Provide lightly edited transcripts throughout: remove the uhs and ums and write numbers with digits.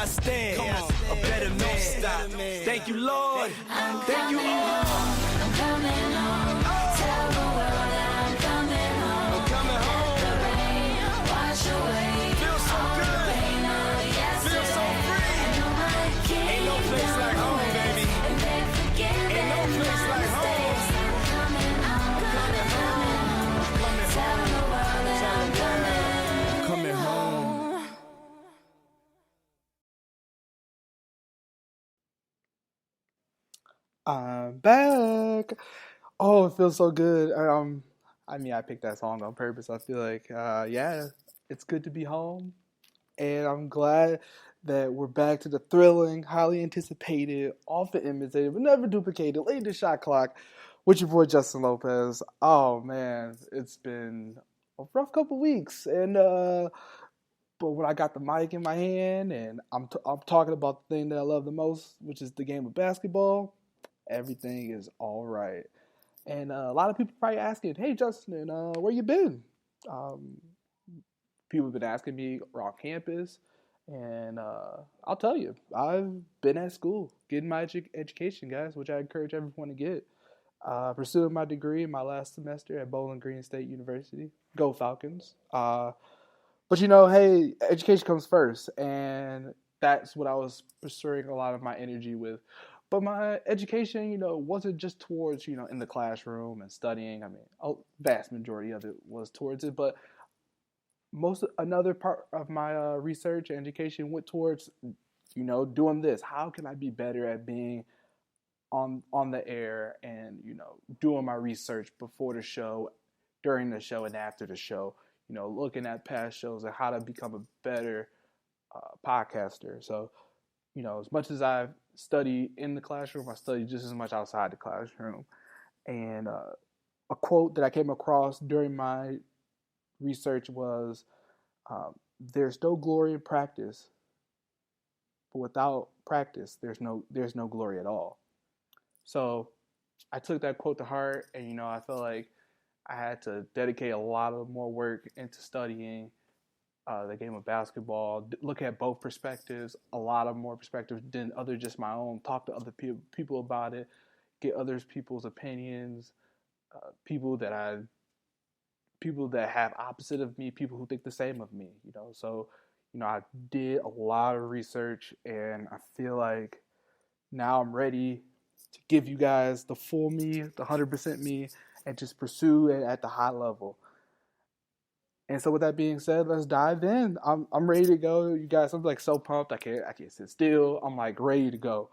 I stand, a better man. Thank you, Lord. Thank you, Lord. I'm coming home. Tell the world that I'm coming home. I'm coming home. The rain wash away Feels so all the good. pain of yesterday. Feels so free. I know my Ain't no place like home, baby. And they're forgiving Ain't no place my like home. mistakes. I'm coming home. Coming home. Coming Tell the world that I'm Coming home. I'm back. Oh, it feels so good. I mean, I picked that song on purpose. I feel like, yeah, it's good to be home, and I'm glad that we're back to the thrilling, highly anticipated, often imitated, but never duplicated, latest shot clock with your boy Justin Lopez. Oh man, it's been a rough couple weeks, and but when I got the mic in my hand and I'm talking about the thing that I love the most, which is the game of basketball, everything is all right. And a lot of people probably asking, "Hey Justin, where you been?" Um, People have been asking me around campus, and I'll tell you, I've been at school getting my education, guys, which I encourage everyone to get. Pursuing my degree in my last semester at Bowling Green State University. Go Falcons! But hey, education comes first, and that's what I was pursuing a lot of my energy with. But my education, wasn't just towards, in the classroom and studying. I mean, a vast majority of it was towards it, but another part of my research and education went towards, doing this. How can I be better at being on the air and doing my research before the show, during the show, and after the show? Looking at past shows and how to become a better podcaster. So, as much as I've studied in the classroom, I study just as much outside the classroom. And a quote that I came across during my research was, "There's no glory in practice, but without practice, there's no glory at all." So I took that quote to heart, and I felt like I had to dedicate a lot of more work into studying the game of basketball, look at both perspectives, a lot of more perspectives than other just my own, talk to other people about it, get others people's opinions, people that have opposite of me, people who think the same of me, So, I did a lot of research, and I feel like now I'm ready to give you guys the full me, the 100% me, and just pursue it at the high level. And so with that being said, let's dive in. I'm ready to go, you guys. I'm like so pumped. I can't sit still. I'm like ready to go.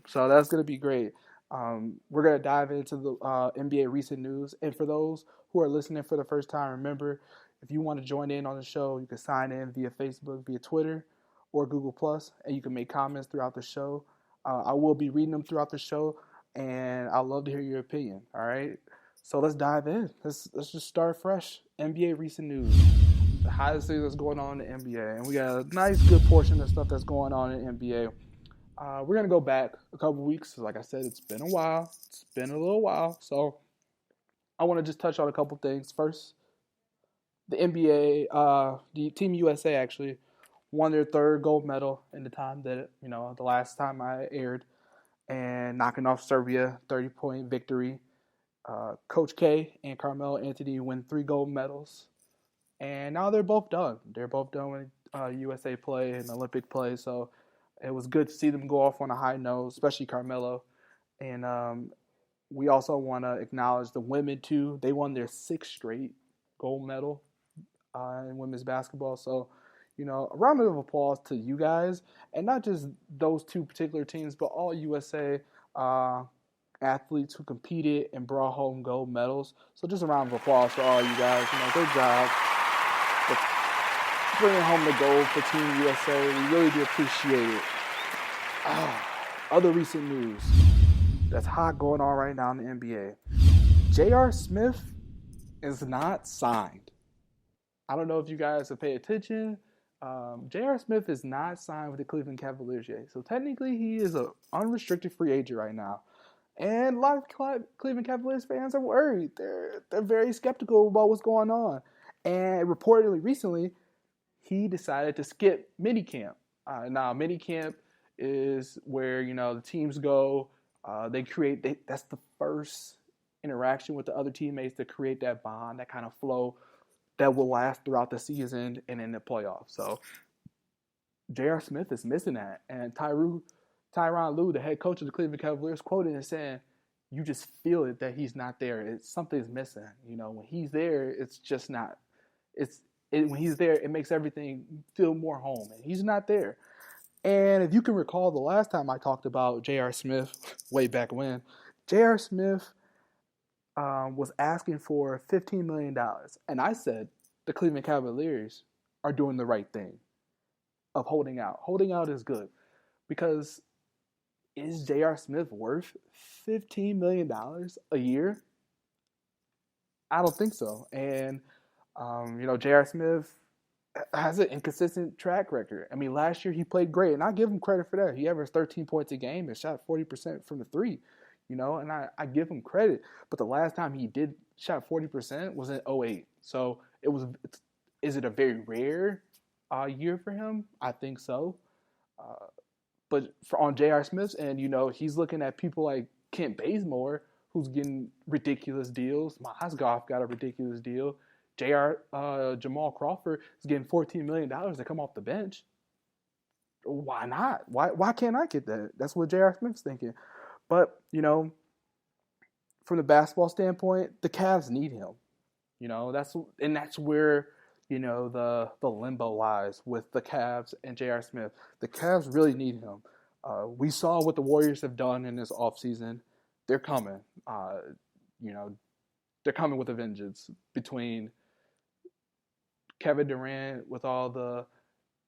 So that's gonna be great. We're gonna dive into the NBA recent news. And for those who are listening for the first time, remember, if you want to join in on the show, you can sign in via Facebook, via Twitter, or Google Plus, and you can make comments throughout the show. I will be reading them throughout the show, and I'd love to hear your opinion. All right. So let's dive in. Let's just start fresh. NBA recent news. The hottest thing that's going on in the NBA. And we got a nice, good portion of stuff that's going on in the NBA. We're going to go back a couple weeks. Like I said, it's been a while. It's been a little while. So I want to just touch on a couple things. First, the NBA, the Team USA actually won their third gold medal in the time that, the last time I aired. And knocking off Serbia, 30-point victory. Coach K and Carmelo Anthony win 3 gold medals, and now they're both done. They're both done with USA play and Olympic play, so it was good to see them go off on a high note, especially Carmelo. And we also want to acknowledge the women, too. They won their 6th straight gold medal in women's basketball, so a round of applause to you guys, and not just those 2 particular teams, but all USA athletes who competed and brought home gold medals. So just a round of applause for all you guys. Good job for bringing home the gold for Team USA. We really do appreciate it. Other recent news that's hot going on right now in the NBA. J.R. Smith is not signed. I don't know if you guys have paid attention. J.R. Smith is not signed with the Cleveland Cavaliers yet. So technically he is an unrestricted free agent right now. And a lot of Cleveland Cavaliers fans are worried. They're very skeptical about what's going on. And reportedly recently, he decided to skip minicamp. Now, mini camp is where the teams go. They create. That's the first interaction with the other teammates to create that bond, that kind of flow that will last throughout the season and in the playoffs. So J.R. Smith is missing that, and Tyronn Lue, the head coach of the Cleveland Cavaliers, quoted and saying, "You just feel it that he's not there. Something's missing. When he's there, it's just not. When he's there, it makes everything feel more home, and he's not there." And if you can recall, the last time I talked about J.R. Smith, way back when, J.R. Smith was asking for $15 million, and I said the Cleveland Cavaliers are doing the right thing of holding out. Holding out is good because is J.R. Smith worth $15 million a year? I don't think so. And, J.R. Smith has an inconsistent track record. I mean, last year he played great, and I give him credit for that. He averaged 13 points a game and shot 40% from the three, and I give him credit. But the last time he did shot 40% was in 2008. So is it a very rare year for him? I think so. But on J.R. Smith's end, he's looking at people like Kent Bazemore, who's getting ridiculous deals. Mozgov got a ridiculous deal. Jamal Crawford is getting $14 million to come off the bench. Why not? Why can't I get that? That's what J.R. Smith's thinking. But, from the basketball standpoint, the Cavs need him. That's where the limbo lies with the Cavs and J.R. Smith. The Cavs really need him. We saw what the Warriors have done in this offseason. They're coming. They're coming with a vengeance between Kevin Durant with all the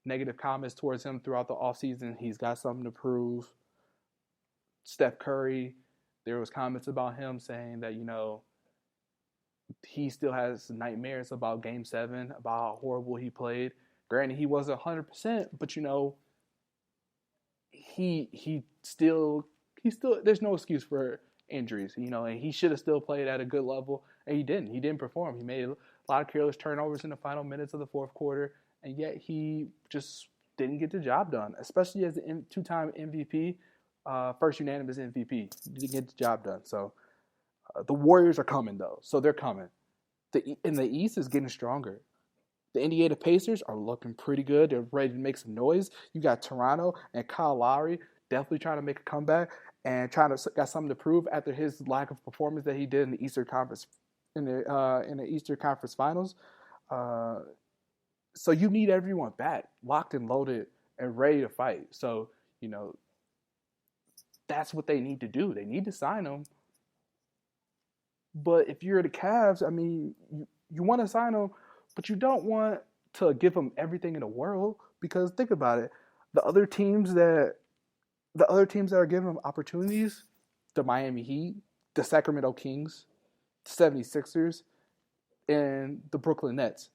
negative comments towards him throughout the offseason. He's got something to prove. Steph Curry, there was comments about him saying that, he still has nightmares about Game 7, about how horrible he played. Granted, he wasn't 100%, but he still there's no excuse for injuries, and he should have still played at a good level, and he didn't. He didn't perform. He made a lot of careless turnovers in the final minutes of the fourth quarter, and yet he just didn't get the job done, especially as the two-time MVP, first unanimous MVP. He didn't get the job done. So the Warriors are coming, though. So they're coming. And the East is getting stronger. The Indiana Pacers are looking pretty good. They're ready to make some noise. You got Toronto and Kyle Lowry definitely trying to make a got something to prove after his lack of performance that he did in the Eastern Conference in the Eastern Conference Finals. So you need everyone back, locked and loaded, and ready to fight. So that's what they need to do. They need to sign him. But if you're the Cavs, I mean, you want to sign him, but you don't want to give him everything in the world, because think about it. The other teams that are giving him opportunities, the Miami Heat, the Sacramento Kings, the 76ers, and the Brooklyn Nets.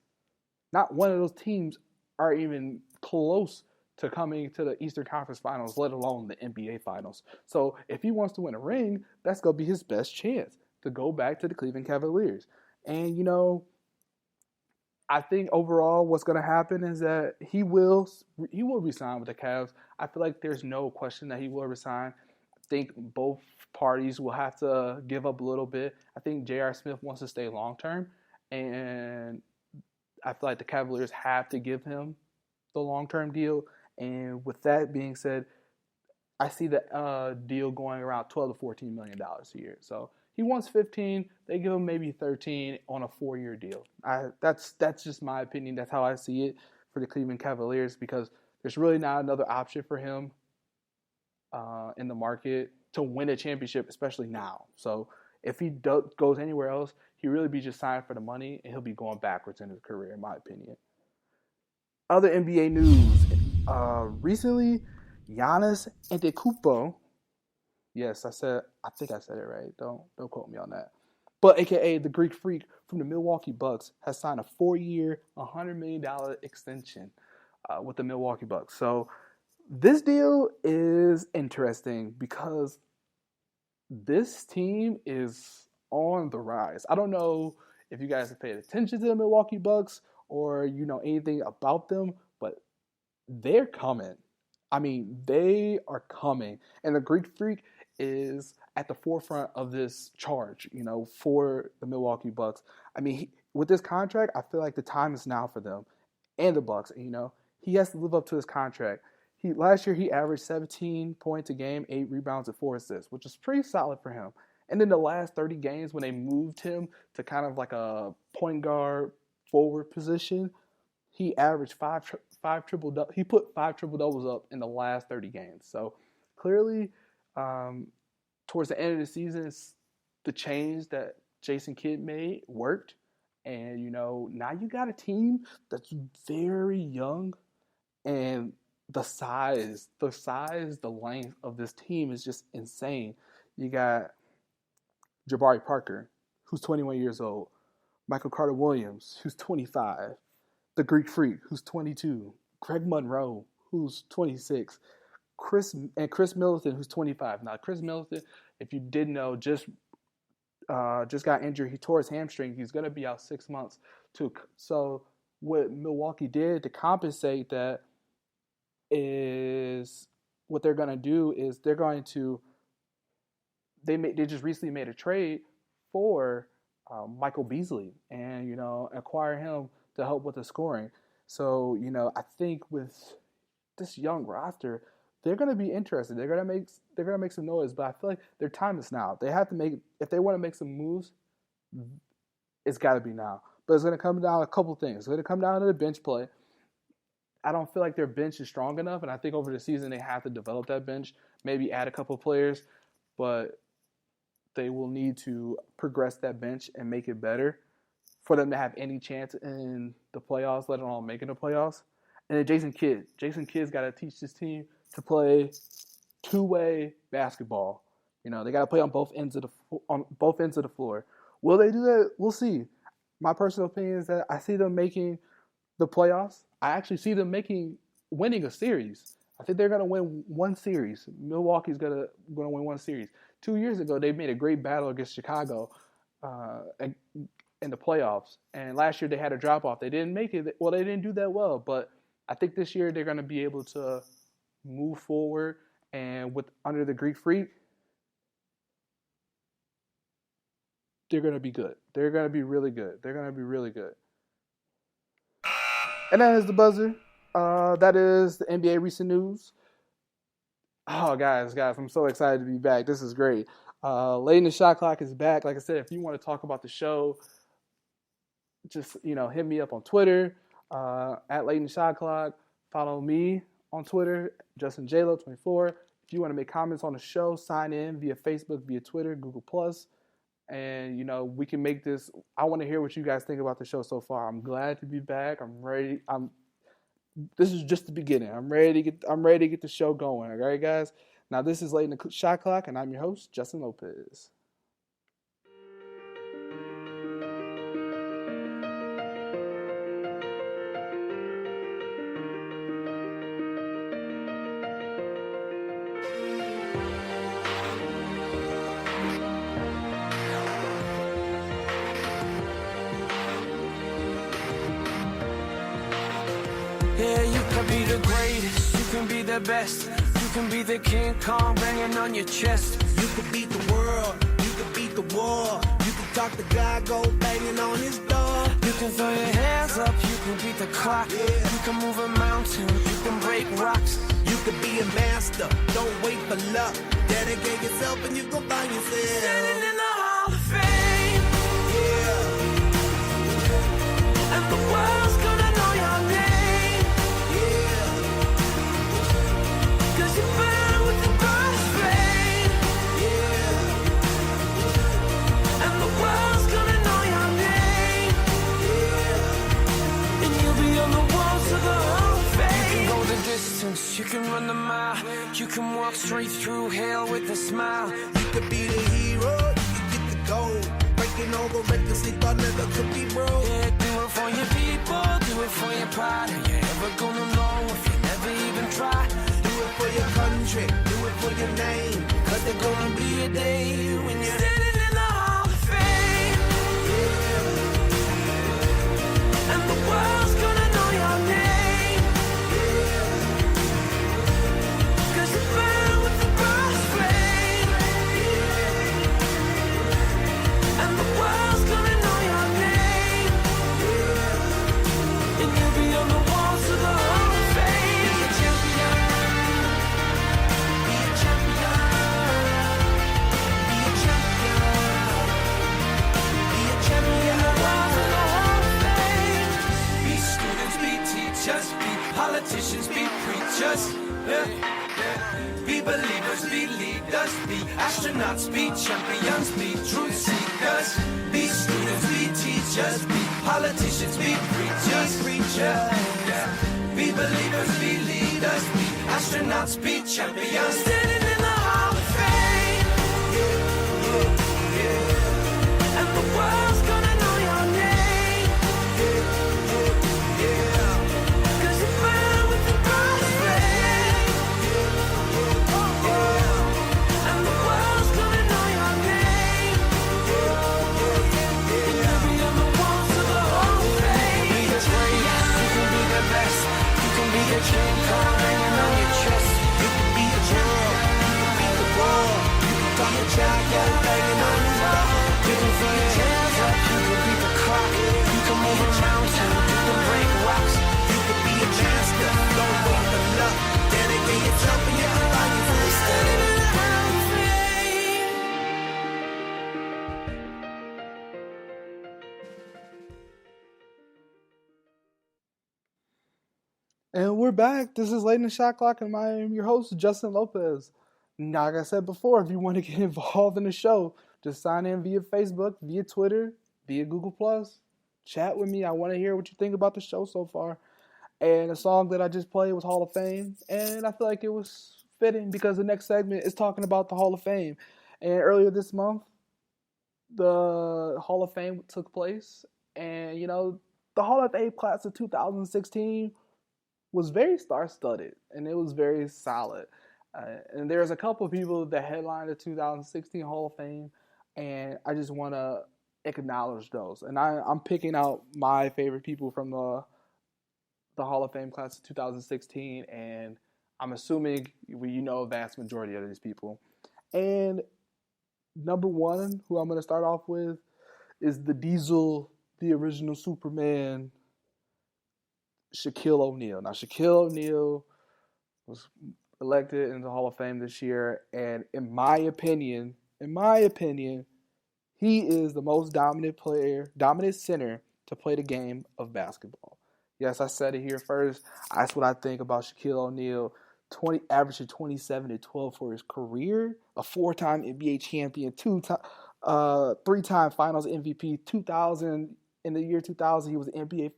Not one of those teams are even close to coming to the Eastern Conference Finals, let alone the NBA Finals. So if he wants to win a ring, that's going to be his best chance to go back to the Cleveland Cavaliers. And, I think overall what's going to happen is that he will resign with the Cavs. I feel like there's no question that he will resign. I think both parties will have to give up a little bit. I think J.R. Smith wants to stay long-term, and I feel like the Cavaliers have to give him the long-term deal. And with that being said, I see the deal going around $12 to $14 million a year. So he wants 15. They give him maybe 13 on a 4-year deal. That's just my opinion. That's how I see it for the Cleveland Cavaliers, because there's really not another option for him in the market to win a championship, especially now. So if he goes anywhere else, he'll really be just signed for the money, and he'll be going backwards in his career, in my opinion. Other NBA news. Recently, Giannis Antetokounmpo, yes, I think I said it right. Don't quote me on that. But AKA the Greek Freak from the Milwaukee Bucks has signed a 4-year, $100 million extension with the Milwaukee Bucks. So this deal is interesting because this team is on the rise. I don't know if you guys have paid attention to the Milwaukee Bucks or you know anything about them, but they're coming. I mean, they are coming, and the Greek Freak is at the forefront of this charge, for the Milwaukee Bucks. I mean, with this contract, I feel like the time is now for them and the Bucks. He has to live up to his contract. Last year he averaged 17 points a game, 8 rebounds, and 4 assists, which is pretty solid for him. And then the last 30 games, when they moved him to kind of like a point guard forward position, he averaged five triple doubles. He put 5 triple doubles up in the last 30 games. So clearly, towards the end of the season, the change that Jason Kidd made worked. And now you got a team that's very young, and the length of this team is just insane. You got Jabari Parker, who's 21 years old, Michael Carter-Williams, who's 25, the Greek Freak, who's 22, Greg Monroe, who's 26, Chris Middleton, who's 25. Now, Chris Middleton, if you didn't know, just got injured. He tore his hamstring. He's going to be out 6 months too. So what Milwaukee did to compensate that is what they're going to do is they just recently made a trade for Michael Beasley and acquire him to help with the scoring. So I think with this young roster, they're going to be interested. They're going to make some noise, but I feel like their time is now. They have to if they want to make some moves, it's got to be now. But it's going to come down to a couple things. It's going to come down to the bench play. I don't feel like their bench is strong enough, and I think over the season they have to develop that bench, maybe add a couple of players, but they will need to progress that bench and make it better for them to have any chance in the playoffs, let alone making the playoffs. And then Jason Kidd's got to teach this team to play two-way basketball. They got to play on both ends of the floor. Will they do that? We'll see. My personal opinion is that I see them making the playoffs. I actually see them winning a series. I think they're going to win one series. Milwaukee's going to win one series. 2 years ago, they made a great battle against Chicago in the playoffs. And last year, they had a drop-off. They didn't make it. Well, they didn't do that well. But I think this year, they're going to be able to move forward. And under the Greek Freak, they're going to be good. They're going to be really good. They're going to be really good. And that is the buzzer. That is the NBA recent news. Oh, guys, I'm so excited to be back. This is great. Late in the Shot Clock is back. Like I said, if you want to talk about the show, just, hit me up on Twitter, at Late in the Shot Clock. Follow me on Twitter, JustinJLo24. If you want to make comments on the show, sign in via Facebook, via Twitter, Google+. And, we can make this. I want to hear what you guys think about the show so far. I'm glad to be back. I'm ready. This is just the beginning. I'm ready to get the show going. All right, guys. Now, this is Late in the Shot Clock, and I'm your host, Justin Lopez. Yeah, you can be the greatest, you can be the best, you can be the King Kong banging on your chest. You could beat the world, you could beat the war. You could talk to God, go banging on his door. You can throw your hands up, you can beat the clock. You can move a mountain, you can break rocks. You could be a master, don't wait for luck. Dedicate yourself and you gon' find yourself Standing in the Hall of Fame, yeah, and the world's gonna know your name, yeah, 'cause you burn with the birth flame, yeah, and the world's gonna know your name, yeah. and you'll be on the walls of the Hall of Fame. You can go the distance, you can run the mile, you can walk straight through hell with a smile. You could be the hero, you could get the gold. Breaking over records they thought never could be broke. Yeah, do it for your people, do it for your pride. Are you ever gonna know if you never even try? Do it for your country, do it for your name. 'Cause there's gonna be a day when you're Standing in the Hall of Fame, and the world's gonna know your name, just be politicians, be preachers. Yeah. Be believers, be leaders, be astronauts, be champions, be truth seekers. Be students, be teachers, be politicians, be preachers. Yeah. Be believers, be leaders, be astronauts, be champions. Standing in the Hall of Fame. And the world's gonna know your name. Cause you burn with the brightest flame. And the world's gonna know your name. You can be on the walls of the Hall of Fame. Be the greatest, you can be the best. You can be the king card hanging on your chest. You can be the world, you can be the world. You can come and jack that banging on your wall. You can throw your hands up, you can beat the clock. You can move a mountain, you can break rocks. You can be a master, don't wait for luck. Then again, you're jumping, you can find your way. Standing in the Hall of Fame. And we're back. This is Late in the Shot Clock, and I am your host, Justin Lopez. Now, like I said before, if you want to get involved in the show, just sign in via Facebook, via Twitter, via Google+. Chat with me. I want to hear what you think about the show so far. And the song that I just played was Hall of Fame, and I feel like it was fitting because the next segment is talking about the Hall of Fame. And earlier this month, the Hall of Fame took place, and, you know, the Hall of Fame class of 2016 was very star-studded, and it was very solid. And there's a couple of people that headlined the 2016 Hall of Fame, and I just want to acknowledge those. And I'm picking out my favorite people from the Hall of Fame class of 2016, and I'm assuming you know a vast majority of these people. And number one, who I'm going to start off with, is the Diesel, the original Superman, Shaquille O'Neal. Now, Shaquille O'Neal was elected into the Hall of Fame this year, and in my opinion, he is the most dominant center to play the game of basketball. Yes, I said it here first. That's what I think about Shaquille O'Neal. Averaging 27 and 12 for his career, a 4-time NBA champion, 3-time Finals MVP. 2000 in the year 2000, he was NBA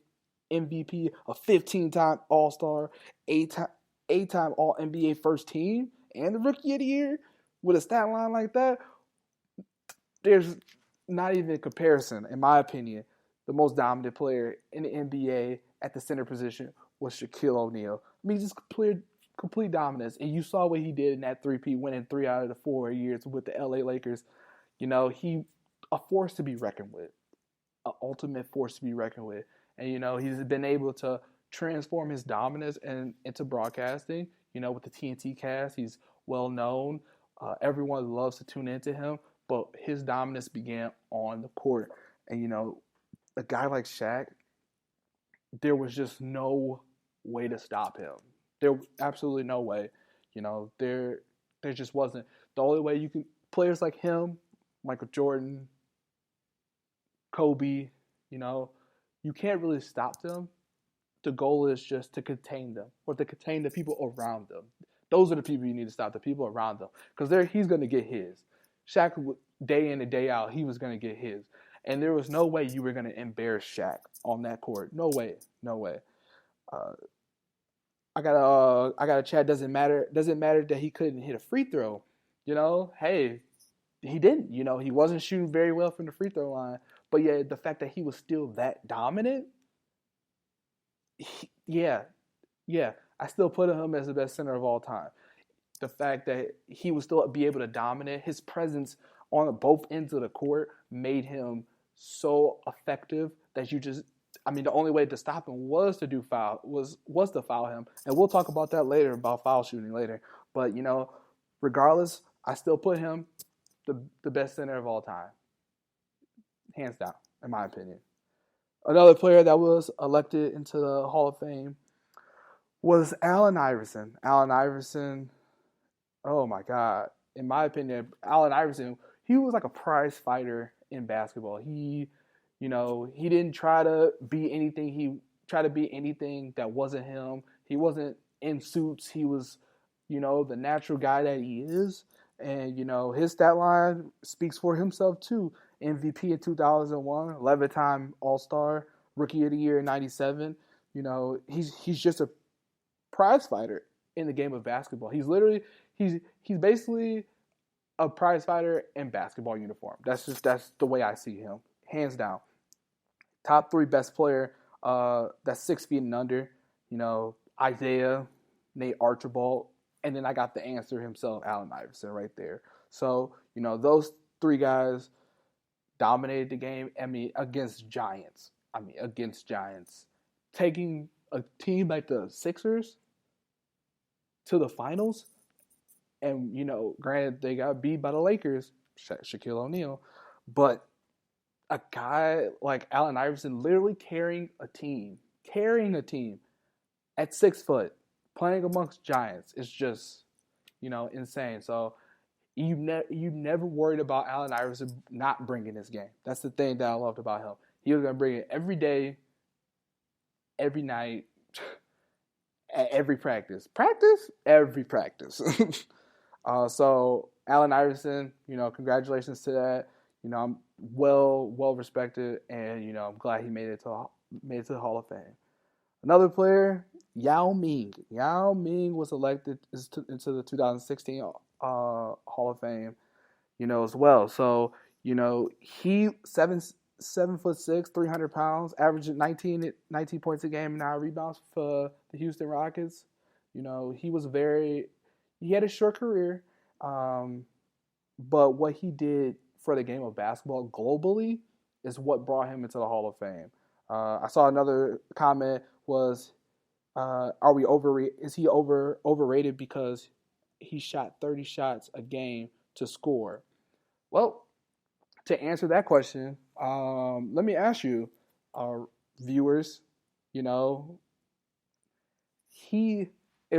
MVP, a 15-time All-Star, 8-time All-NBA first team, and the Rookie of the Year. With a stat line like that, there's not even a comparison, in my opinion. The most dominant player in the NBA at the center position was Shaquille O'Neal. I mean, just complete dominance. And you saw what he did in that 3P, winning 3 out of the 4 years with the LA Lakers. You know, a force to be reckoned with, an ultimate force to be reckoned with. And, you know, he's been able to transform his dominance into broadcasting. You know, with the TNT cast, he's well known. Everyone loves to tune into him. But his dominance began on the court. And, you know, a guy like Shaq, there was just no way to stop him. There absolutely no way. You know, there just wasn't. The only way you can, players like him, Michael Jordan, Kobe, you know, you can't really stop them. The goal is just to contain them, or to contain the people around them. Those are the people you need to stop, the people around them. Because he's going to get his. Shaq, day in and day out, he was going to get his. And there was no way you were going to embarrass Shaq on that court. No way. I got a chat. Doesn't matter that he couldn't hit a free throw. You know, hey, he didn't. You know, he wasn't shooting very well from the free throw line. But yeah, the fact that he was still that dominant, I still put him as the best center of all time. The fact that he would still be able to dominate, his presence on both ends of the court made him so effective that the only way to stop him was to foul him. And we'll talk about that later, about foul shooting later. But, you know, regardless, I still put him the best center of all time. Hands down, in my opinion. Another player that was elected into the Hall of Fame was Allen Iverson. Allen Iverson, oh my God. In my opinion, Allen Iverson, he was like a prize fighter in basketball. He didn't try to be anything he try to be anything that wasn't him. He wasn't in suits. He was, the natural guy that he is. And, his stat line speaks for himself, too. MVP in 2001, 11-time All-Star, Rookie of the Year in 97. He's just a prize fighter in the game of basketball. He's basically a prize fighter in basketball uniform. That's the way I see him, hands down. Top 3 best player, that's 6 feet and under. Isaiah, Nate Archibald, and then I got the answer himself, Allen Iverson, right there. So those 3 guys dominated the game. Against giants. Taking a team like the Sixers to the finals, and granted they got beat by the Lakers, Shaquille O'Neal, but a guy like Allen Iverson literally carrying a team at 6 foot, playing amongst giants is just insane. So you never worried about Allen Iverson not bringing his game. That's the thing that I loved about him. He was gonna bring it every day, every night, at every practice. Every practice. So Allen Iverson, congratulations to that. I'm well respected, and I'm glad he made it to the Hall of Fame. Another player, Yao Ming. Yao Ming was elected into the 2016 Hall of Fame, as well. So he 7'6", 300 pounds, averaging 19 points a game, 9 rebounds for the Houston Rockets. He had a short career, but what he did for the game of basketball globally is what brought him into the Hall of Fame. I saw another comment was, is he overrated because he shot 30 shots a game to score? Well, to answer that question, let me ask you, viewers, it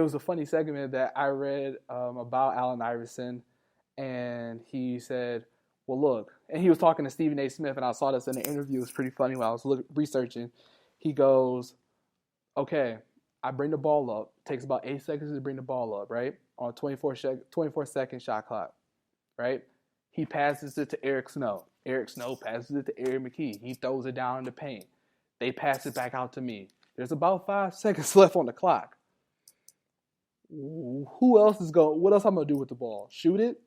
was a funny segment that I read about Allen Iverson, and he said, well, look, and he was talking to Stephen A. Smith, and I saw this in the interview. It was pretty funny when I was researching. He goes, okay, I bring the ball up. It takes about 8 seconds to bring the ball up, right? On a 24-second shot clock, right? He passes it to Eric Snow. Eric Snow passes it to Eric McKee. He throws it down in the paint. They pass it back out to me. There's about 5 seconds left on the clock. What else I'm going to do with the ball? Shoot it?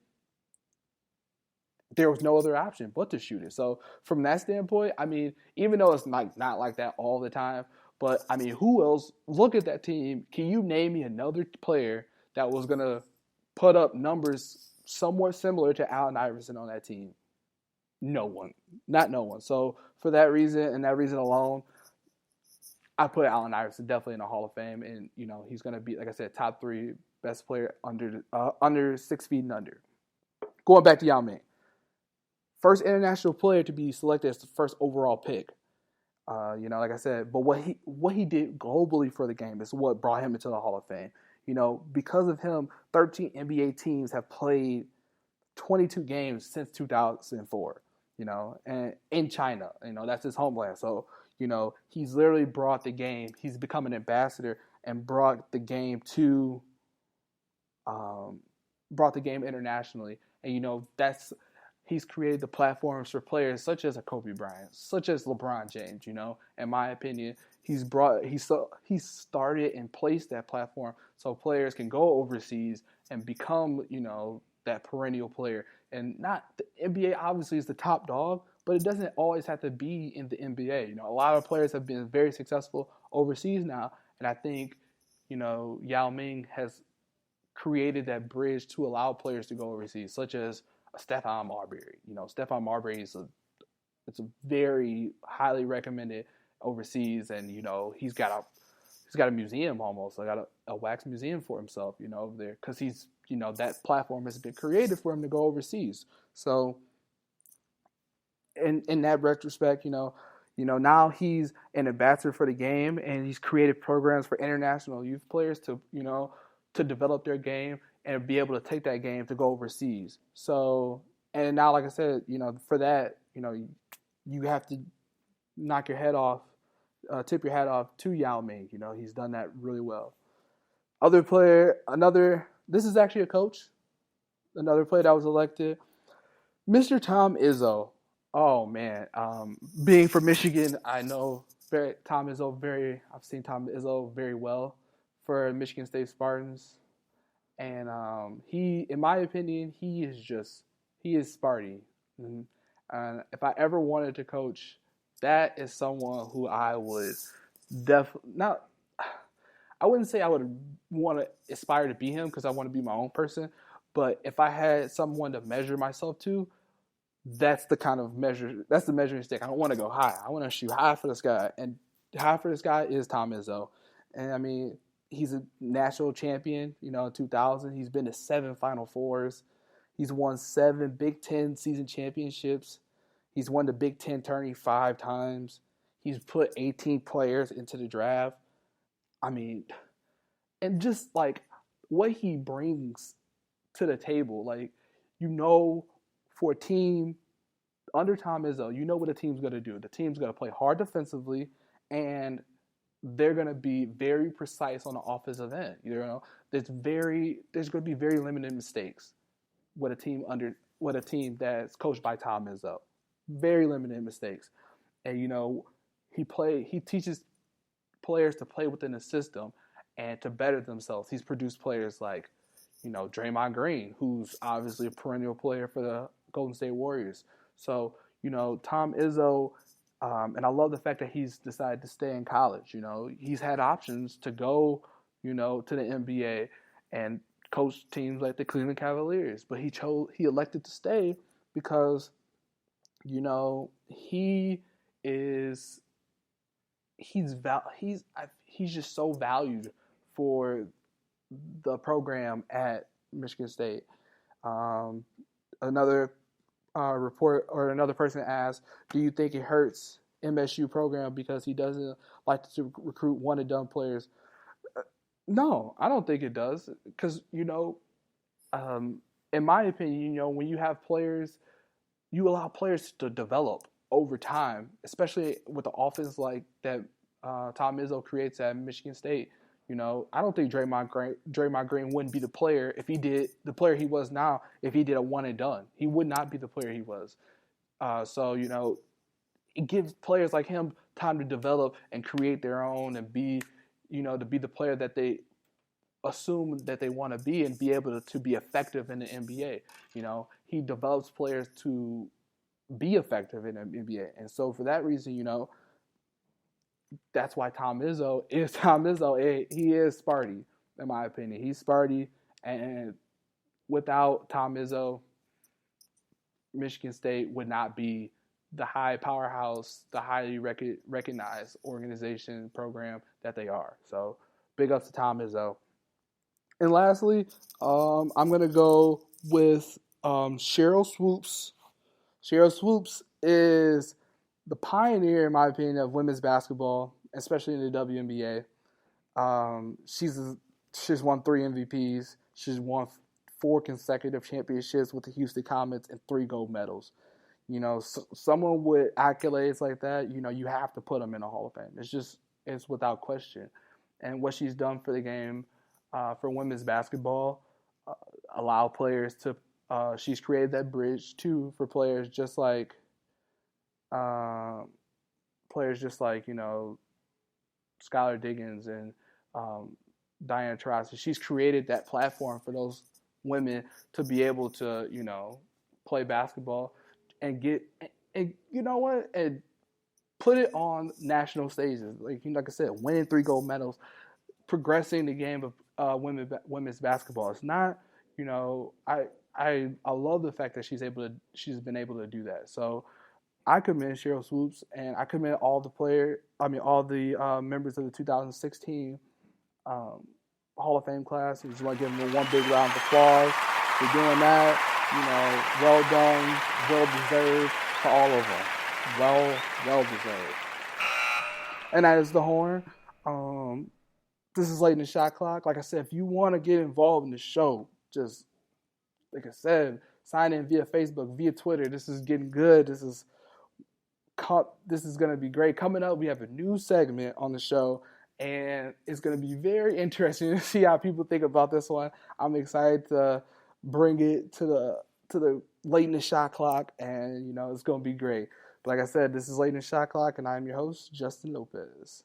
There was no other option but to shoot it. So from that standpoint, even though it's not like that all the time, but who else? Look at that team. Can you name me another player that was going to put up numbers somewhat similar to Allen Iverson on that team? No one. Not no one. So for that reason and that reason alone, I put Allen Iverson definitely in the Hall of Fame. And, he's going to be, like I said, top 3 best player under 6 feet and under. Going back to Yao Ming. First international player to be selected as the first overall pick. Like I said, but what he did globally for the game is what brought him into the Hall of Fame. Because of him, 13 NBA teams have played 22 games since 2004. And in China, that's his homeland. So, he's literally brought the game. He's become an ambassador and brought the game internationally. And he's created the platforms for players such as a Kobe Bryant, such as LeBron James. In my opinion, he started and placed that platform so players can go overseas and become, that perennial player. And not the NBA obviously is the top dog, but it doesn't always have to be in the NBA. A lot of players have been very successful overseas now, and I think, Yao Ming has created that bridge to allow players to go overseas, such as Stephon Marbury. Stephon Marbury is a very highly recommended overseas, and he's got a museum almost, like a wax museum for himself, over there, because he's that platform has been created for him to go overseas. So in that retrospect, now he's an ambassador for the game, and he's created programs for international youth players to develop their game and be able to take that game to go overseas. So, and now, like I said, for that, you have to knock your head off tip your hat off to Yao Ming. You know, he's done that really well. Other player, this is actually a coach. Another player that was elected, Mr. Tom Izzo. Oh man, being from Michigan, I know I've seen Tom Izzo very well for Michigan State Spartans, and he, in my opinion, he is Sparty. And if I ever wanted to coach, that is someone who I would I wouldn't say I would want to aspire to be him because I want to be my own person. But if I had someone to measure myself to, that's the measuring stick. I don't want to go high. I want to shoot high for this guy. And high for this guy is Tom Izzo. And I mean, he's a national champion, in 2000. He's been to 7 Final Fours. He's won 7 Big Ten season championships. He's won the Big Ten tourney 5 times. He's put 18 players into the draft. I mean, and just like what he brings to the table, like, for a team under Tom Izzo, what a team's going to do. The team's going to play hard defensively, and they're going to be very precise on the offensive end. There's going to be very limited mistakes with a team that's coached by Tom Izzo. Very limited mistakes. And he teaches players to play within the system and to better themselves. He's produced players like, Draymond Green, who's obviously a perennial player for the Golden State Warriors. So, Tom Izzo, and I love the fact that he's decided to stay in college. He's had options to go, to the NBA and coach teams like the Cleveland Cavaliers, but he elected to stay because, he's just so valued for the program at Michigan State. Another report or another person asked, do you think it hurts MSU program because he doesn't like to recruit one and done players? No, I don't think it does, because in my opinion, when you have players, you allow players to develop over time, especially with the offense like that Tom Izzo creates at Michigan State. I don't think Draymond Green wouldn't be the player he was now if he did a one and done. He would not be the player he was. So it gives players like him time to develop and create their own and be, to be the player that they assume that they want to be and be able to be effective in the NBA. He develops players to be effective in the NBA. And so for that reason, that's why Tom Izzo is Tom Izzo. He is Sparty, in my opinion. He's Sparty, and without Tom Izzo, Michigan State would not be the high powerhouse, the highly recognized organization program that they are. So big ups to Tom Izzo. And lastly, I'm going to go with Sheryl Swoopes. Sheryl Swoopes is the pioneer, in my opinion, of women's basketball, especially in the WNBA. She's won 3 MVPs. She's won 4 consecutive championships with the Houston Comets and 3 gold medals. Someone with accolades like that, you have to put them in the Hall of Fame. It's without question. And what she's done for the game, for women's basketball, allow players to. She's created that bridge too for players just like. Skylar Diggins and Diana Taurasi. She's created that platform for those women to be able to, play basketball and and put it on national stages. Like I said, winning 3 gold medals, progressing the game of women's basketball. It's not, I love the fact that she's been able to do that. So I commend Sheryl Swoopes, and I commend all the members of the 2016 Hall of Fame class. I just want to give them one big round of applause for doing that. Well done, well deserved for all of them. Well deserved. And that is the horn. This is Late in the Shot Clock. Like I said, if you want to get involved in the show, just like I said, sign in via Facebook, via Twitter. This is getting good. This is this is going to be great. Coming up, we have a new segment on the show, and it's going to be very interesting to see how people think about this one. I'm excited to bring it to the Late in the Shot Clock, and it's going to be great. But like I said, this is Late in the Shot Clock, and I'm your host, Justin Lopez.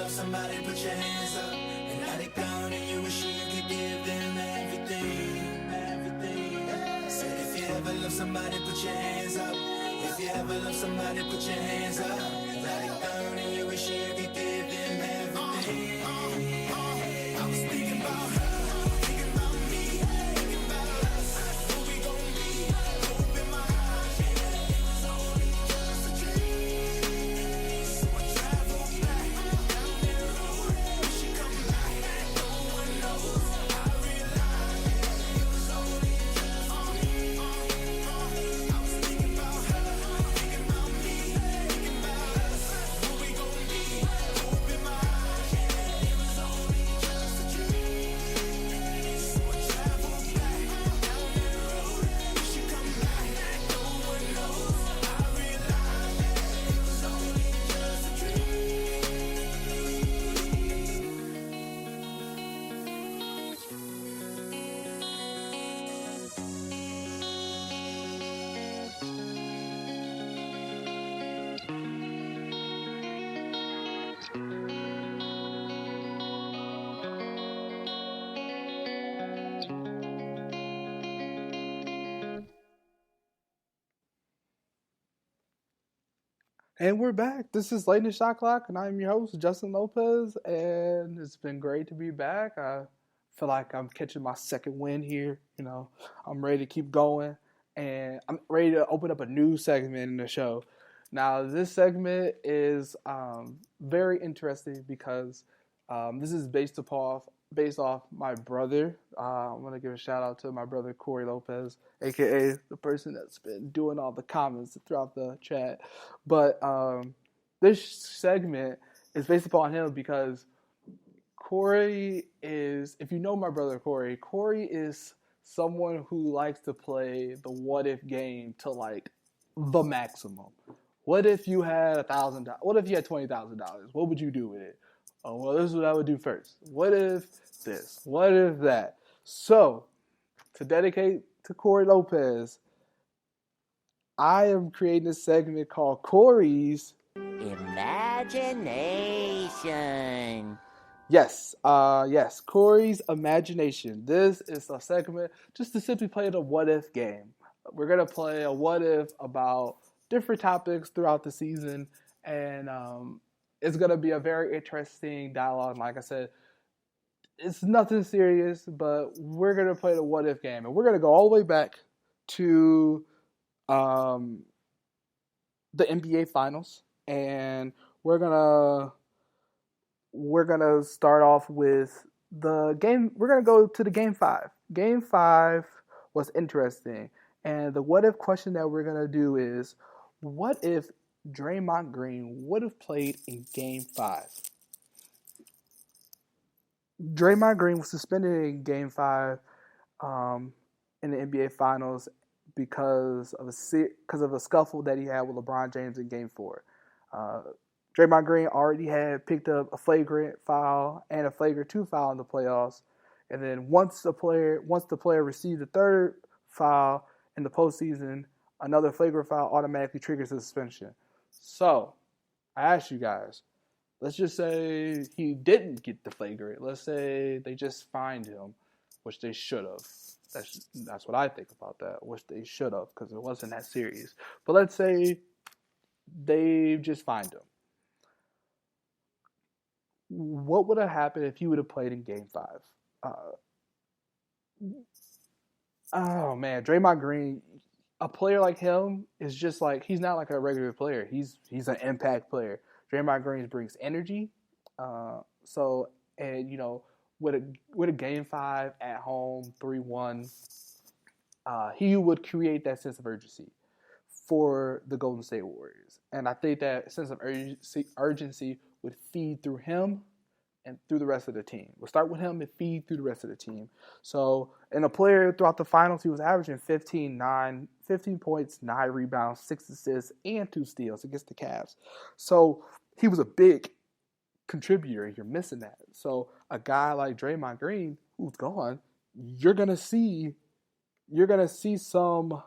Somebody put your hands up and let it down, and you wish you could give them everything. Said if you ever love somebody, put your hands up. If you ever love somebody, put your hands up. Let it down, and you wish you could give them everything. I was thinking about her, thinking about me, thinking about us. Who we gon' be? Open my eyes, yeah, it was only just a dream. So I travel back down that road. We should come back, no one knows. I realized it was only just a dream. I was thinking about her, thinking about me, thinking about us. Who we gon' be? Open my eyes, yeah, it was only just a dream. So I travel back down that road. We should come back, no one knows. I realized it was only just a And we're back. This is Late in the Shot Clock, and I'm your host, Justin Lopez, and it's been great to be back. I feel like I'm catching my second win here. I'm ready to keep going, and I'm ready to open up a new segment in the show. Now, this segment is very interesting because this is based off my brother. I'm going to give a shout out to my brother, Corey Lopez, a.k.a. the person that's been doing all the comments throughout the chat. But this segment is based upon him because Corey is, if you know my brother Corey is someone who likes to play the what if game to like the maximum. What if you had $1,000? What if you had $20,000? What would you do with it? Oh, well, this is what I would do first. What if this? What if that? So, to dedicate to Corey Lopez, I am creating a segment called Corey's Imagination. Yes, Corey's Imagination. This is a segment just to simply play the what if game. We're gonna play a what if about different topics throughout the season, and it's gonna be a very interesting dialogue. Like I said, it's nothing serious, but we're gonna play the what if game, and we're gonna go all the way back to the NBA Finals, and we're gonna start off with the game. We're gonna go to the game 5. Game 5 was interesting, and the what if question that we're gonna do is, what if Draymond Green would have played in Game 5? Draymond Green was suspended in Game 5 in the NBA Finals because of a scuffle that he had with LeBron James in Game 4. Draymond Green already had picked up a flagrant foul and a flagrant 2 foul in the playoffs, and then once the player received the third foul in the postseason, another flagrant foul automatically triggers a suspension. So, I ask you guys, let's just say he didn't get the flagrant. Let's say they just fined him, which they should have. That's what I think about that, which they should have, because it wasn't that serious. But let's say they just fined him. What would have happened if he would have played in Game 5? Oh, man, Draymond Green, a player like him is just like, he's not like a regular player. He's an impact player. Draymond Green brings energy. With a Game 5 at home, 3-1, he would create that sense of urgency for the Golden State Warriors. And I think that sense of urgency would feed through him and through the rest of the team. We'll start with him and feed through the rest of the team. So, and a player throughout the finals, he was averaging 15 points, 9 rebounds, 6 assists, and 2 steals against the Cavs. So, he was a big contributor. You're missing that. So, a guy like Draymond Green, who's gone, you're gonna see some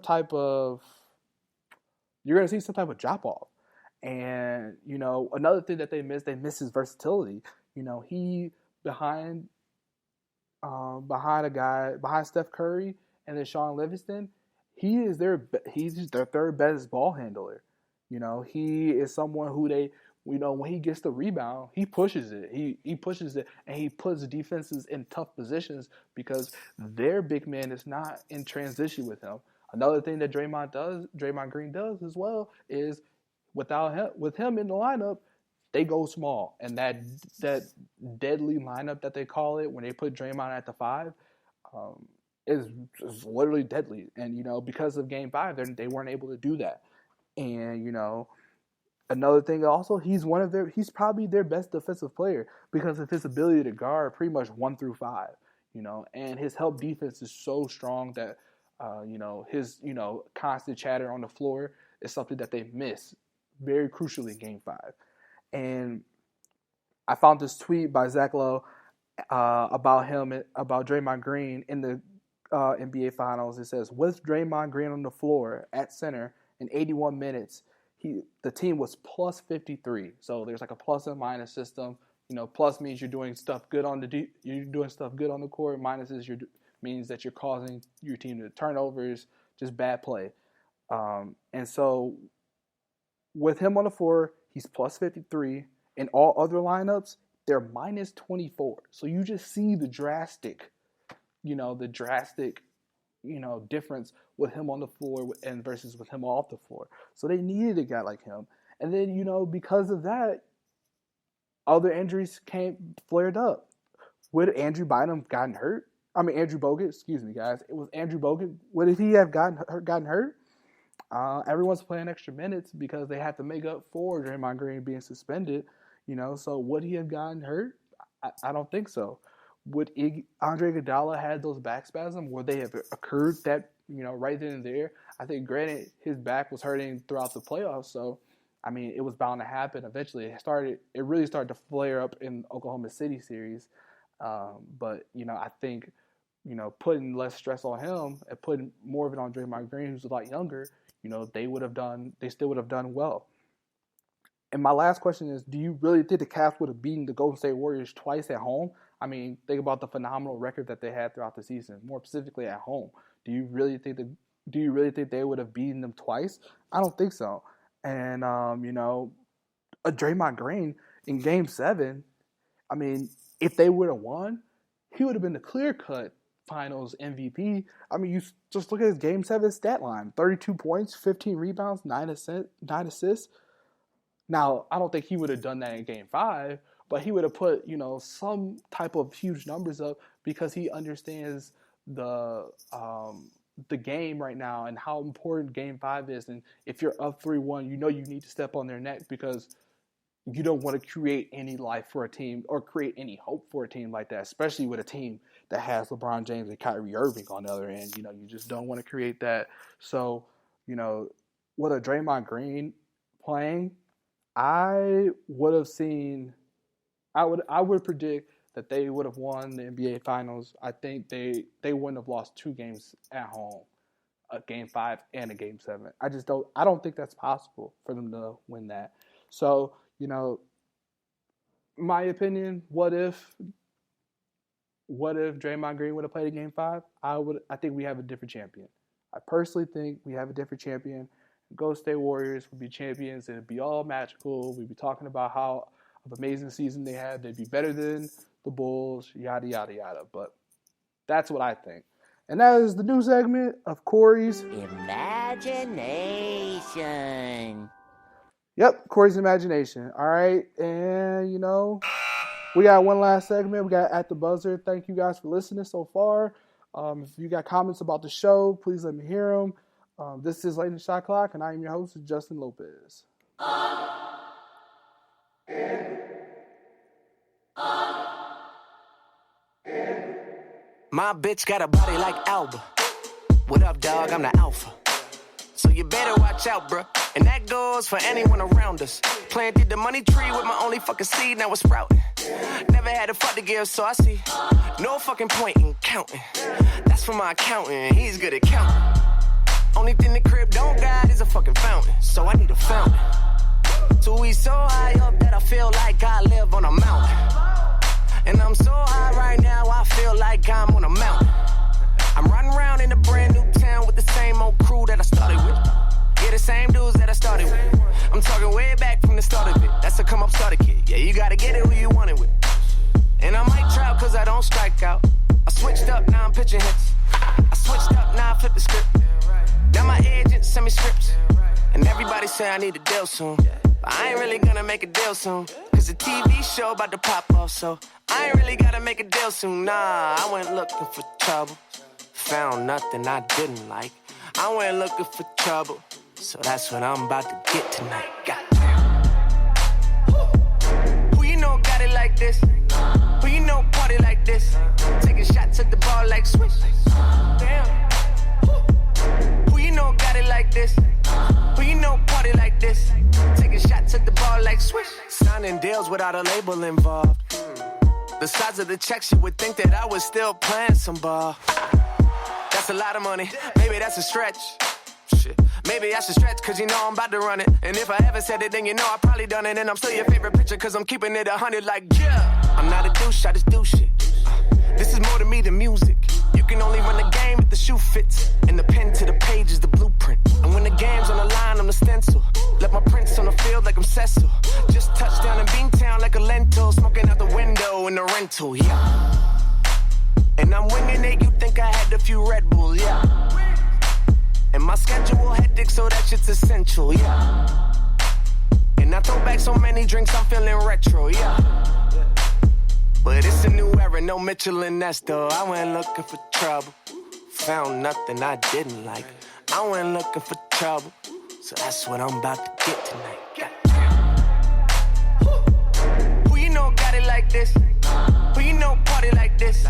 type of drop off. And, another thing that they miss his versatility. He behind Steph Curry and then Sean Livingston, he's their third best ball handler. He is someone who they, when he gets the rebound, he pushes it. He pushes it, and he puts defenses in tough positions because their big man is not in transition with him. Another thing that Draymond Green does as well, is with him in the lineup, they go small, and that deadly lineup that they call it when they put Draymond at the 5 is literally deadly. And because of Game 5, they weren't able to do that. And another thing also, he's probably their best defensive player because of his ability to guard pretty much 1 through 5. And his help defense is so strong that his constant chatter on the floor is something that they miss very crucially in Game 5. And I found this tweet by Zach Lowe about Draymond Green in the NBA Finals. It says, with Draymond Green on the floor at center in 81 minutes, the team was plus 53. So there's like a plus and minus system. Plus means you're doing stuff good on the court. Minus means that you're causing your team to turnovers, just bad play. And so with him on the floor, he's plus 53. In all other lineups, they're minus 24. So you just see the drastic difference with him on the floor and versus with him off the floor. So they needed a guy like him. And then, because of that, other injuries flared up. Would Andrew Bogut gotten hurt? Andrew Bogut, excuse me, guys. It was Andrew Bogut. Would he have gotten hurt? Everyone's playing extra minutes because they have to make up for Draymond Green being suspended. So would he have gotten hurt? I don't think so. would Andre Iguodala had those back spasms, would they have occurred that, right then and there? I think, granted, his back was hurting throughout the playoffs, so I mean, it was bound to happen eventually. It really started to flare up in Oklahoma City series, but I think putting less stress on him and putting more of it on Draymond Green, who's a lot younger, they still would have done well. And my last question is, do you really think the Cavs would have beaten the Golden State Warriors twice at home? I mean, think about the phenomenal record that they had throughout the season, more specifically at home. Do you really think they would have beaten them twice? I don't think so. And a Draymond Green in Game 7, I mean, if they would have won, he would have been the clear-cut Finals MVP. I mean, you just look at his Game 7 stat line: 32 points, 15 rebounds, 9 assists. Now, I don't think he would have done that in Game 5, but he would have put, some type of huge numbers up because he understands the game right now and how important Game 5 is. And if you're up 3-1, you need to step on their neck because you don't want to create any life for a team or create any hope for a team like that, especially with a team that has LeBron James and Kyrie Irving on the other end. You just don't want to create that. So, with a Draymond Green playing, I would predict that they would have won the NBA Finals. I think they wouldn't have lost 2 games at home, a Game 5 and a Game 7. I don't think that's possible for them to win that. So, my opinion, what if Draymond Green would have played a Game 5? I think we have a different champion. I personally think we have a different champion. Golden State Warriors would be champions, and it'd be all magical. We'd be talking about how amazing season they had. They'd be better than the Bulls, yada, yada, yada. But that's what I think. And that is the new segment of Corey's Imagination. Yep, Corey's Imagination. All right, and we got one last segment. We got At the Buzzer. Thank you guys for listening so far. If you got comments about the show, please let me hear them. This is Late in the Shot Clock, and I am your host, Justin Lopez. My bitch got a body like Alba. What up, dog? I'm the alpha. So you better watch out, bruh. And that goes for anyone around us. Planted the money tree with my only fucking seed, now it's sprouting. Never had a fuck to give, so I see no fucking point in counting. That's for my accountant, he's good at counting. Only thing the crib don't got is a fucking fountain, so I need a fountain. So we so high up that I feel like I live on a mountain. And I'm so high right now, I feel like I'm on a mountain. I'm riding around in a brand new town with the same old crew that I started with. Yeah, the same dudes that I started with. I'm talking way back from the start of it. That's a come up starter kid. Yeah, you gotta get it who you want it with. And I might try cause I don't strike out. I switched up, now I'm pitching hits. I switched up, now I flip the script. Now my agent send me scripts. And everybody say I need a deal soon. But I ain't really gonna make a deal soon. Cause the TV show about to pop off, so I ain't really gotta make a deal soon. Nah, I went looking for trouble. Found nothing I didn't like. I went looking for trouble. So that's what I'm about to get tonight. Goddamn. Who you know got it like this? Who you know party like this? Taking shots at the ball like swish. Damn. Who you know got it like this? Who you know party like this? Taking shots at the ball like swish. Signing deals without a label involved. The size of the checks, you would think that I was still playing some ball. That's a lot of money. Maybe that's a stretch. Shit. Maybe I should stretch cause I'm about to run it. And if I ever said it, then I probably done it. And I'm still your favorite pitcher cause I'm keeping it 100 like, yeah. I'm not a douche, I just do shit. This is more to me than music. You can only run the game if the shoe fits. And the pen to the page is the blueprint. And when the game's on the line, I'm the stencil. Left my prints on the field like I'm Cecil. Just touchdown in Beantown like a lentil. Smoking out the window in the rental, yeah. And I'm winging it, you think I had a few Red Bull, yeah. And my schedule hectic, so that shit's essential, yeah. And I throw back so many drinks, I'm feeling retro, yeah. But it's a new era, no Mitchell and Ness, though. I went looking for trouble. Found nothing I didn't like. I went looking for trouble. So that's what I'm about to get tonight. Who you know got it like this? Who you know party like this?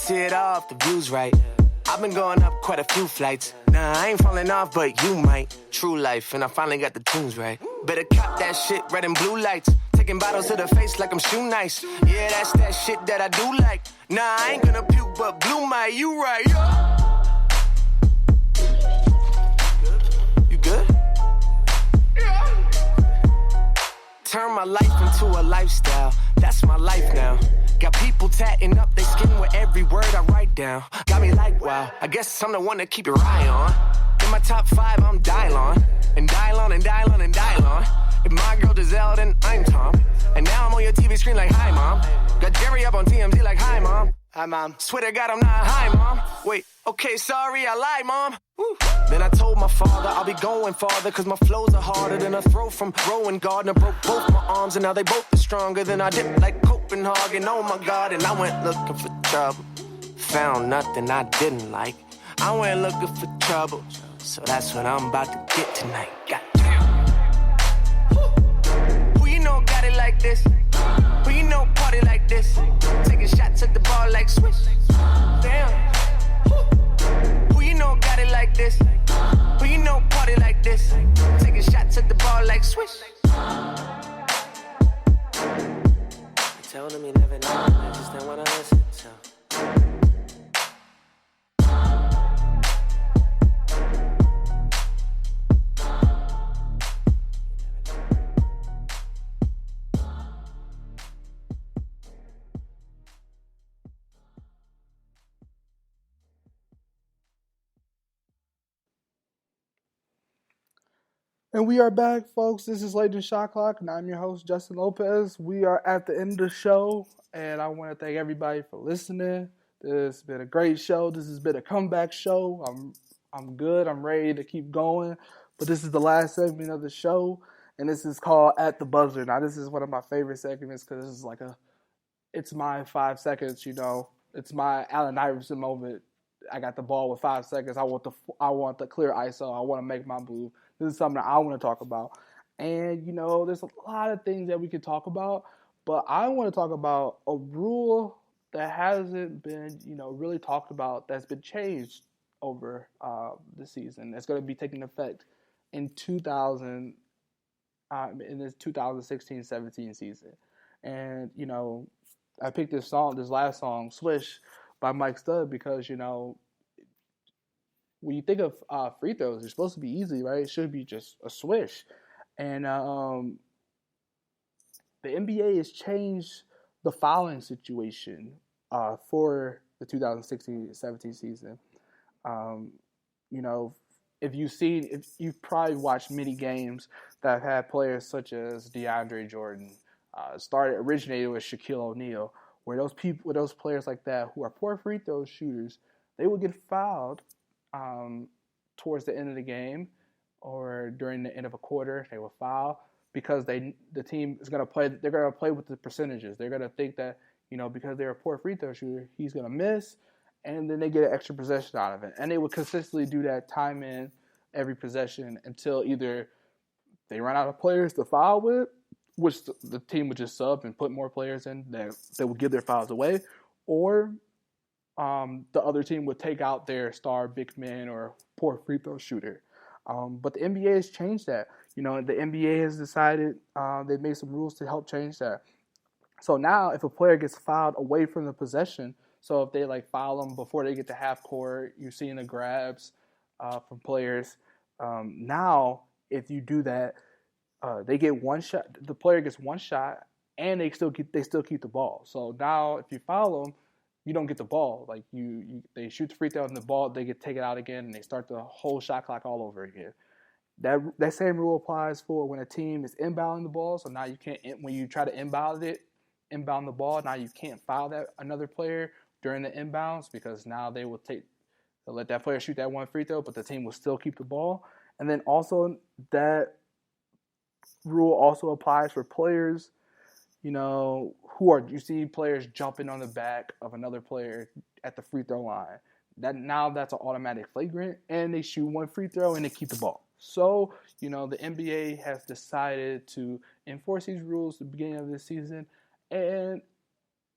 see it all if the view's right. I've been going up quite a few flights. Nah, I ain't falling off, but you might. True life, and I finally got the tunes right. Better cop that shit, red and blue lights. Taking bottles to the face like I'm shoe nice. Yeah, that's that shit that I do like. Nah, I ain't gonna puke, but blue might. You right, yeah. You good? Yeah. Turn my life into a lifestyle. That's my life now. Got people tatting up their skin with every word I write down. Got me like, wow, I guess I'm the one to keep your eye on. In my top 5, I'm Dylon. And Dylon and Dylon and Dylon. If my girl Giselle, then I'm Tom. And now I'm on your TV screen like, hi, mom. Got Jerry up on TMZ like, hi, mom. Hi, mom. Swear to God, I'm not high, mom. Wait, okay, sorry, I lied, mom. Woo. Then I told my father I'll be going farther, cause my flows are harder than a throw from Rowan Gardner. Broke both my arms and now they both are stronger than I did like Copenhagen. Oh my God, and I went looking for trouble. Found nothing I didn't like. I went looking for trouble. So that's what I'm about to get tonight. Goddamn. Who you know got it like this? Who you know party like this? Taking shots at the bar like swish. Damn. Who you know got it like this? Who you know party like this? Taking shots at the bar like swish. Tell them you never know, I just don't wanna listen, so. And we are back, folks. This is Legend Shot Clock, and I'm your host, Justin Lopez. We are at the end of the show, and I want to thank everybody for listening. This has been a great show. This has been a comeback show. I'm good. I'm ready to keep going. But this is the last segment of the show, and this is called At the Buzzer. Now, this is one of my favorite segments because this is like it's my 5 seconds, you know. It's my Allen Iverson moment. I got the ball with 5 seconds. I want the clear ISO. I want to make my move. This is something that I want to talk about. And, you know, there's a lot of things that we could talk about, but I want to talk about a rule that hasn't been, you know, really talked about that's been changed over the season. It's going to be taking effect in in this 2016-17 season. And, you know, I picked this last song, Swish, by Mike Stud, because, you know, when you think of free throws, they're supposed to be easy, right? It should be just a swish. And the NBA has changed the fouling situation for the 2016-17 season. You know, if you've probably watched many games that have had players such as DeAndre Jordan, originated with Shaquille O'Neal, where those players like that who are poor free throw shooters, they would get fouled towards the end of the game or during the end of a quarter. They will foul because the team is going to play. They're going to play with the percentages. They're going to think that, you know, because they're a poor free throw shooter, he's going to miss, and then they get an extra possession out of it. And they would consistently do that time in every possession until either they run out of players to foul with, which the team would just sub and put more players in that would give their fouls away, or the other team would take out their star big man or poor free throw shooter. But the NBA has changed that. You know, the NBA has decided they've made some rules to help change that. So now if a player gets fouled away from the possession, so if they like foul them before they get to half court, you're seeing the grabs from players. Now, if you do that, they get one shot. The player gets one shot, and they still keep the ball. So now, if you foul them, you don't get the ball. Like they shoot the free throw and the ball, they get taken out again, and they start the whole shot clock all over again. That same rule applies for when a team is inbounding the ball. So now you can't, when you try to inbound the ball, now you can't foul that another player during the inbounds, because now they'll let that player shoot that one free throw, but the team will still keep the ball. And then also that rule also applies for players, you know, you see players jumping on the back of another player at the free throw line. That's an automatic flagrant, and they shoot one free throw and they keep the ball. So, you know, the NBA has decided to enforce these rules at the beginning of this season, and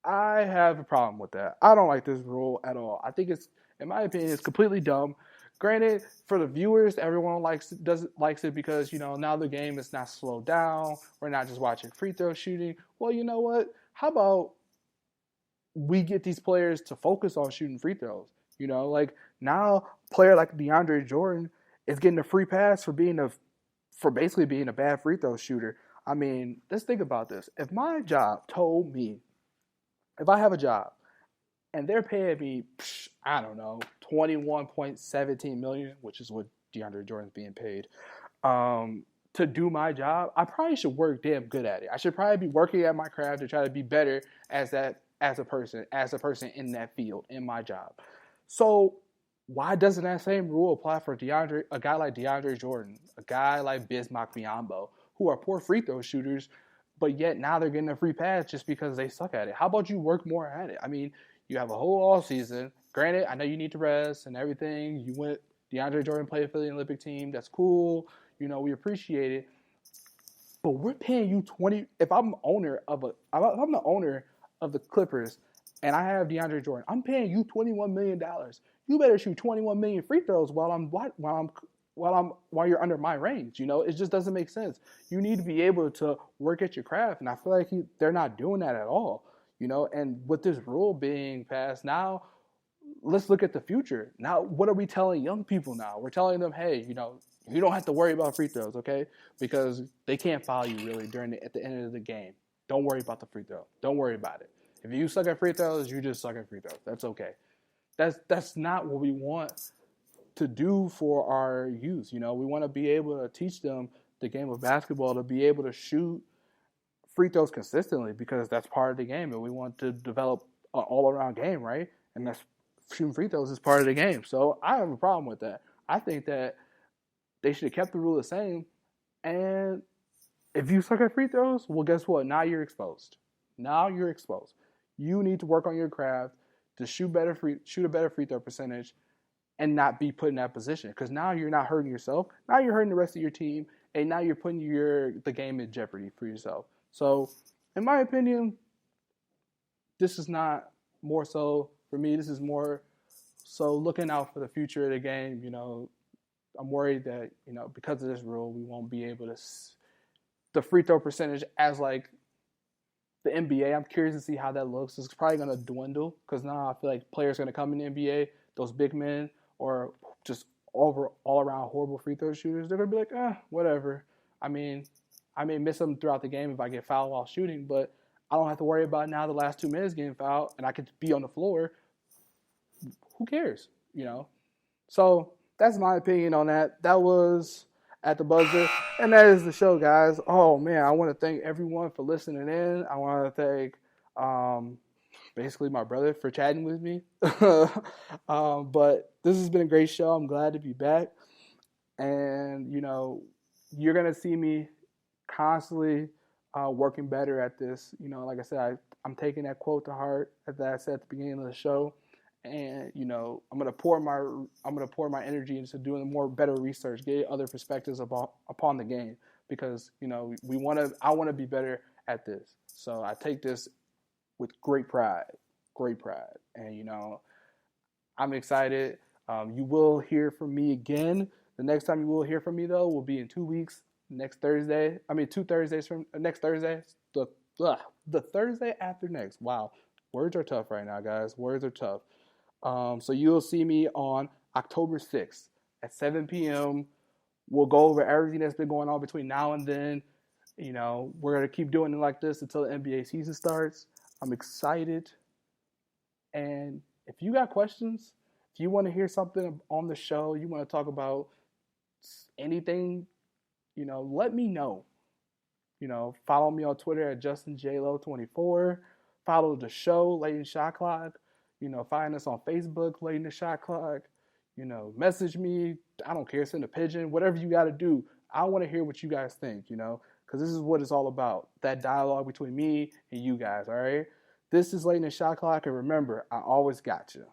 I have a problem with that. I don't like this rule at all. I think it's, in my opinion, it's completely dumb. Granted, for the viewers, everyone likes it because, you know, now the game is not slowed down. We're not just watching free throw shooting. Well, you know what? How about we get these players to focus on shooting free throws? You know, like now a player like DeAndre Jordan is getting a free pass for basically being a bad free throw shooter. I mean, let's think about this. If my job told me, if I have a job and they're paying me, I don't know, $21.17 million, which is what DeAndre Jordan's being paid, to do my job, I probably should work damn good at it. I should probably be working at my craft to try to be better as a person in that field, in my job. So why doesn't that same rule apply for a guy like DeAndre Jordan, a guy like Bismack Biyombo, who are poor free throw shooters, but yet now they're getting a free pass just because they suck at it? How about you work more at it? I mean, you have a whole off season. Granted, I know you need to rest and everything. DeAndre Jordan played for the Olympic team. That's cool. You know, we appreciate it. But we're paying you if I'm the owner of the Clippers and I have DeAndre Jordan, I'm paying you $21 million. You better shoot 21 million free throws while you're under my range. You know, it just doesn't make sense. You need to be able to work at your craft, and I feel like they're not doing that at all. You know, and with this rule being passed now, let's look at the future. Now, what are we telling young people now? We're telling them, hey, you know, you don't have to worry about free throws, okay? Because they can't foul you really at the end of the game. Don't worry about the free throw. Don't worry about it. If you suck at free throws, you just suck at free throws. That's okay. That's not what we want to do for our youth. You know, we want to be able to teach them the game of basketball, to be able to shoot free throws consistently, because that's part of the game, and we want to develop an all-around game, right? And that's shooting free throws is part of the game. So I have a problem with that. I think that they should have kept the rule the same. And if you suck at free throws, well, guess what? Now you're exposed. You need to work on your craft to shoot a better free throw percentage and not be put in that position. Because now you're not hurting yourself. Now you're hurting the rest of your team. And now you're putting the game in jeopardy for yourself. So, in my opinion, this is not more so for me. This is more so looking out for the future of the game. You know, I'm worried that, you know, because of this rule, we won't be able to the free throw percentage as like the NBA. I'm curious to see how that looks. It's probably going to dwindle because now I feel like players are going to come in the NBA, those big men or just all around horrible free throw shooters. They're going to be like, whatever. I mean, I may miss them throughout the game if I get fouled while shooting, but I don't have to worry about now the last 2 minutes getting fouled and I could be on the floor. Who cares, you know? So that's my opinion on that. That was At the Buzzer, and that is the show, guys. Oh, man, I want to thank everyone for listening in. I want to thank basically my brother for chatting with me. But this has been a great show. I'm glad to be back. And, you know, you're going to see me constantly working better at this. You know, like I said, I'm taking that quote to heart that I said at the beginning of the show. And, you know, I'm gonna pour my energy into doing better research, getting other perspectives upon the game, because, you know, I want to be better at this. So I take this with great pride, and, you know, I'm excited. You will hear from me again. The next time you will hear from me, though, will be in 2 weeks. Next Thursday. 2 Thursdays from next Thursday. The Thursday after next. Wow, words are tough right now, guys. Words are tough. So you'll see me on October 6th at 7 p.m. We'll go over everything that's been going on between now and then. You know, we're going to keep doing it like this until the NBA season starts. I'm excited. And if you got questions, if you want to hear something on the show, you want to talk about anything, you know, let me know. You know, follow me on Twitter at JustinJLo24. Follow the show, Late in Shot Clock. You know, find us on Facebook, Late in the Shot Clock. You know, message me. I don't care. Send a pigeon. Whatever you got to do. I want to hear what you guys think, you know, because this is what it's all about. That dialogue between me and you guys, all right? This is Late in the Shot Clock, and remember, I always got you.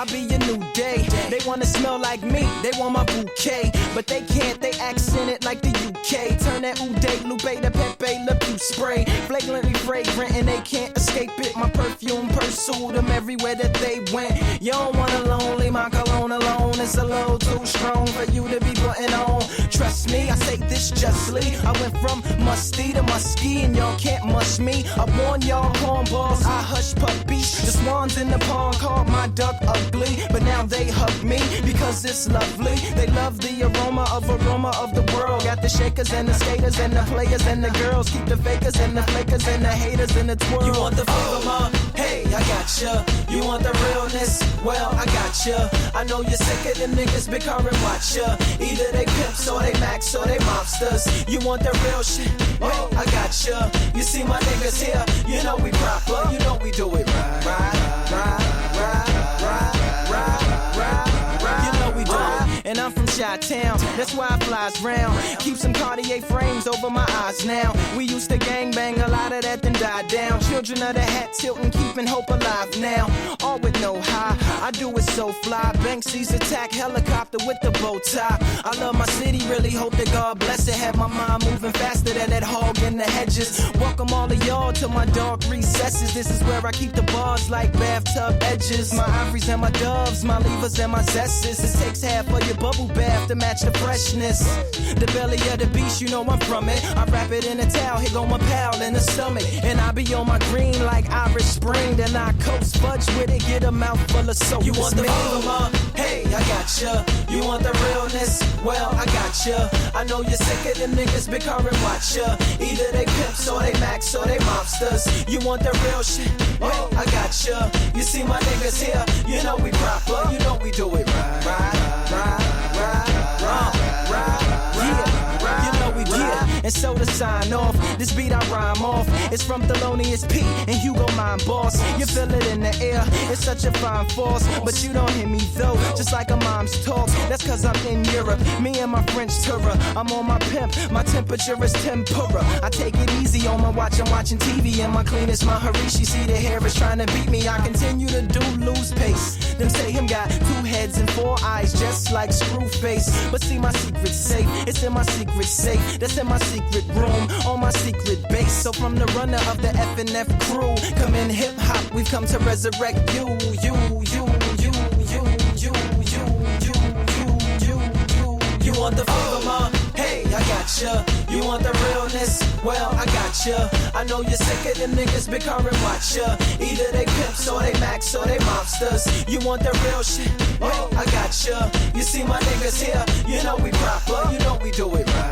I'll be your new day. They wanna smell like me, they want my bouquet. But they can't, they accent it like the UK. Turn that Uday, Lupe to Pepe, Le Pew spray. Flagrantly fragrant and they can't escape it. My perfume pursued them everywhere that they went. You don't want a lonely, my cologne alone is a little too strong for you to be putting on. Trust me, I say this justly. I went from musty to musky and y'all can't mush me. I warn y'all cornballs, I hush puppies. The swans in the pond called my duck ugly, but now they hug me because it's lovely. They love the aroma of the world. Got the shakers and the skaters and the players and the girls. Keep the fakers and the flakers and the haters in the twirl. You want the flavor, ma? Hey, I gotcha. You want the realness? Well, I gotcha. I know you're sick of them niggas big car and watch ya. Either they pimps or they max or they mobsters. You want the real shit? Well, I gotcha. You see my niggas here? You know we proper. You know we do it right. You know we do it. And I'm from Chi-Town, that's why I flies round. Keep some Cartier frames over my eyes now. We used to gangbang, a lot of that then died down. Children of the hat tilting, keeping hope alive now. All with no high, I do it so fly. Banksy's attack, helicopter with the bow tie. I love my city, really hope that God bless it. Have my mind moving faster than that hog in the hedges. Welcome all of y'all to my dark recesses. This is where I keep the bars like bathtub edges. My ivories and my doves, my levers and my zesses. It takes half of your bubble bath to match the freshness. The belly of the beast, you know I'm from it. I wrap it in a towel, here go my pal in the stomach. And I be on my green like Irish Spring. Then I coast fudge with it, get a mouthful of soap. You want the flavor? Hey, I gotcha. You want the realness? Well, I gotcha. I know you're sick of them niggas big car and watch ya. Either they pimps or they max or they mobsters. You want the real shit? Well, I gotcha. You see my niggas here? You know we proper. You know we do it right. And so to sign off, this beat I rhyme off. It's from Thelonious P and Hugo Mind Boss. You feel it in the air, it's such a fine force. But you don't hear me though, just like a mom's talk. That's cause I'm in Europe, me and my French tourer. I'm on my pimp, my temperature is tempura. I take it easy on my watch, I'm watching TV. And my cleanest, my Harishi, see the hair is trying to beat me. I continue to lose pace. Them say him got 2 heads and 4 eyes, just like Screwface. But see my secret safe, it's in my secret safe. That's in my secret room, on my secret base. So from the runner of the F&F crew, come in hip hop, we've come to resurrect you. You want the flavor, ma? Hey, I gotcha. You want the realness? Well, I gotcha. I know you're sick of them niggas big car and watch ya. Either they pimps or they max or they mobsters. You want the real shit? Well, I gotcha. You see my niggas here? You know we proper. You know we do it right.